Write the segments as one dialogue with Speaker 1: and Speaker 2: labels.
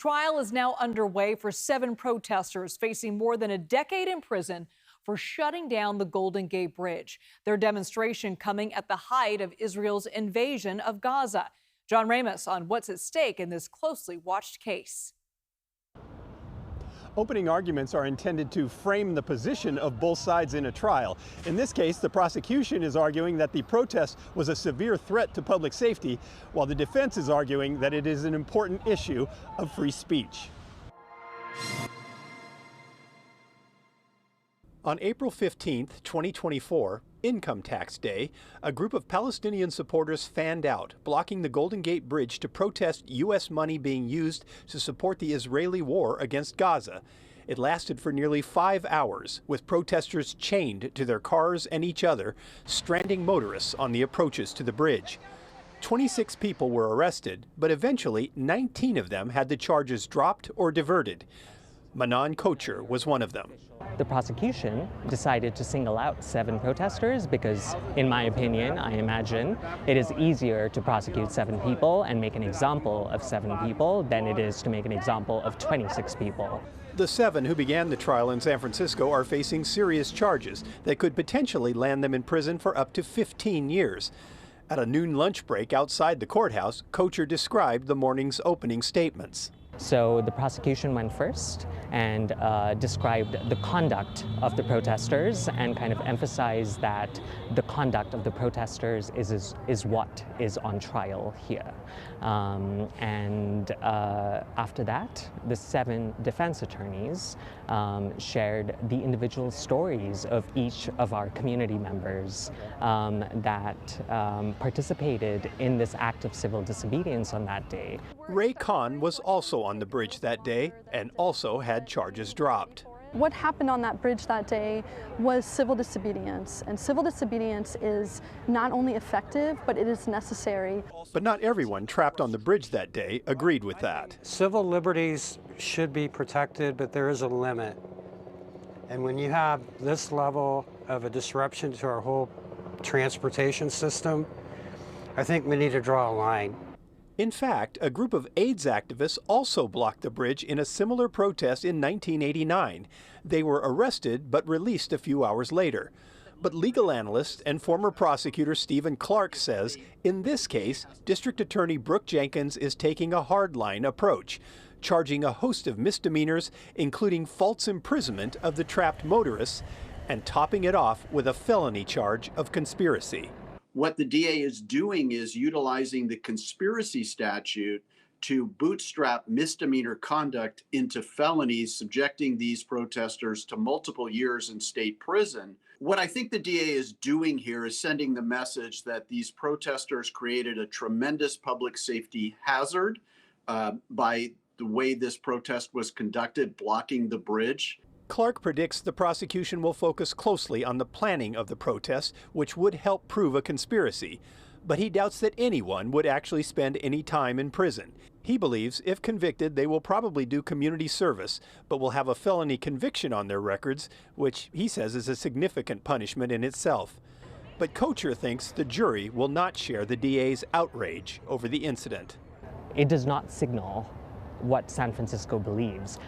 Speaker 1: Trial is now underway for 7 protesters facing more than a decade in prison for shutting down the Golden Gate Bridge. Their demonstration coming at the height of Israel's invasion of Gaza. John Ramos on what's at stake in this closely watched case.
Speaker 2: Opening arguments are intended to frame the position of both sides in a trial. In this case, the prosecution is arguing that the protest was a severe threat to public safety, while the defense is arguing that it is an important issue of free speech. On April 15, 2024, Income Tax Day, a group of Palestinian supporters fanned out, blocking the Golden Gate Bridge to protest U.S. money being used to support the Israeli war against Gaza. It lasted for nearly 5 hours, with protesters chained to their cars and each other, stranding motorists on the approaches to the bridge. 26 people were arrested, but eventually 19 of them had the charges dropped or diverted. Manan Kocher was one of them.
Speaker 3: The prosecution decided to single out 7 protesters because, in my opinion, I imagine, it is easier to prosecute 7 people and make an example of 7 people than it is to make an example of 26 people.
Speaker 2: The 7 who began the trial in San Francisco are facing serious charges that could potentially land them in prison for up to 15 years. At a noon lunch break outside the courthouse, Kocher described the morning's opening statements.
Speaker 3: So the prosecution went first and described the conduct of the protesters and kind of emphasized that the conduct of the protesters is what is on trial here. After that, the 7 defense attorneys shared the individual stories of each of our community members that participated in this act of civil disobedience on that day.
Speaker 2: Ray Khan was also on the bridge that day and also had charges dropped.
Speaker 4: What happened on that bridge that day was civil disobedience, and civil disobedience is not only effective, but it is necessary.
Speaker 2: But not everyone trapped on the bridge that day agreed with that.
Speaker 5: Civil liberties should be protected, but there is a limit. And when you have this level of a disruption to our whole transportation system, I think we need to draw a line.
Speaker 2: In fact, a group of AIDS activists also blocked the bridge in a similar protest in 1989. They were arrested but released a few hours later. But legal analyst and former prosecutor Stephen Clark says, in this case, District Attorney Brooke Jenkins is taking a hardline approach, charging a host of misdemeanors, including false imprisonment of the trapped motorists, and topping it off with a felony charge of conspiracy.
Speaker 6: What the DA is doing is utilizing the conspiracy statute to bootstrap misdemeanor conduct into felonies, subjecting these protesters to multiple years in state prison. What I think the DA is doing here is sending the message that these protesters created a tremendous public safety hazard by the way this protest was conducted, blocking the bridge.
Speaker 2: Clark predicts the prosecution will focus closely on the planning of the protests, which would help prove a conspiracy. But he doubts that anyone would actually spend any time in prison. He believes if convicted, they will probably do community service, but will have a felony conviction on their records, which he says is a significant punishment in itself. But Kocher thinks the jury will not share the DA's outrage over the incident.
Speaker 3: It does not signal what San Francisco believes.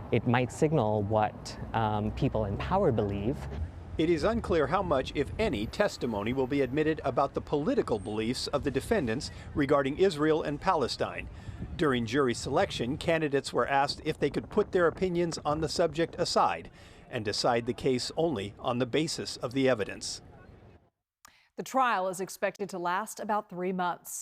Speaker 3: It might signal what people in power believe.
Speaker 2: It is unclear how much, if any, testimony will be admitted about the political beliefs of the defendants regarding Israel and Palestine. During jury selection, candidates were asked if they could put their opinions on the subject aside and decide the case only on the basis of the evidence.
Speaker 1: The trial is expected to last about 3 months.